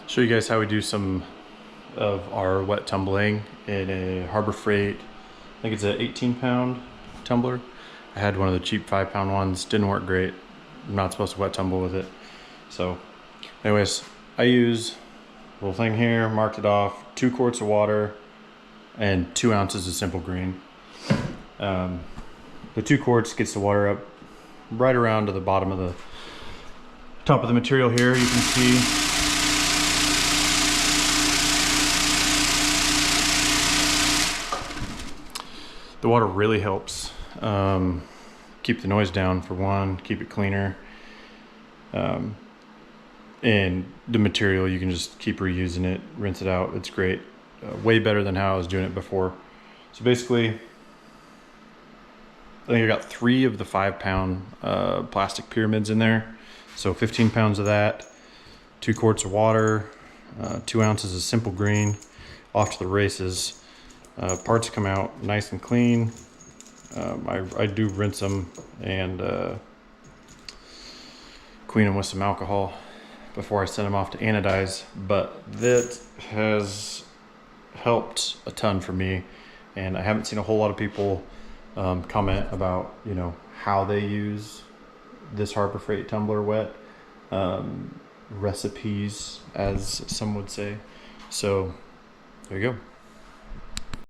Show you guys how we do some of our wet tumbling in a Harbor Freight. I think it's an 18-pound tumbler. I had one of the cheap 5-pound ones, didn't work great. I'm not supposed to wet tumble with it. So anyways, I use a little thing here, marked it off, 2 quarts of water and 2 ounces of simple green. The 2 quarts gets the water up right around to the bottom of the top of the material here. You can see the water really helps keep the noise down, for one, keep it cleaner. And the material, you can just keep reusing it, rinse it out. It's great. Way better than how I was doing it before. So basically, I think I got 3 of the 5-pound plastic pyramids in there. So 15 pounds of that, 2 quarts of water, 2 ounces of simple green, off to the races. Parts come out nice and clean. I do rinse them and clean them with some alcohol before I send them off to anodize, but that has helped a ton for me, and I haven't seen a whole lot of people comment about, you know, how they use this Harbor Freight tumbler wet, recipes, as some would say. So there you go.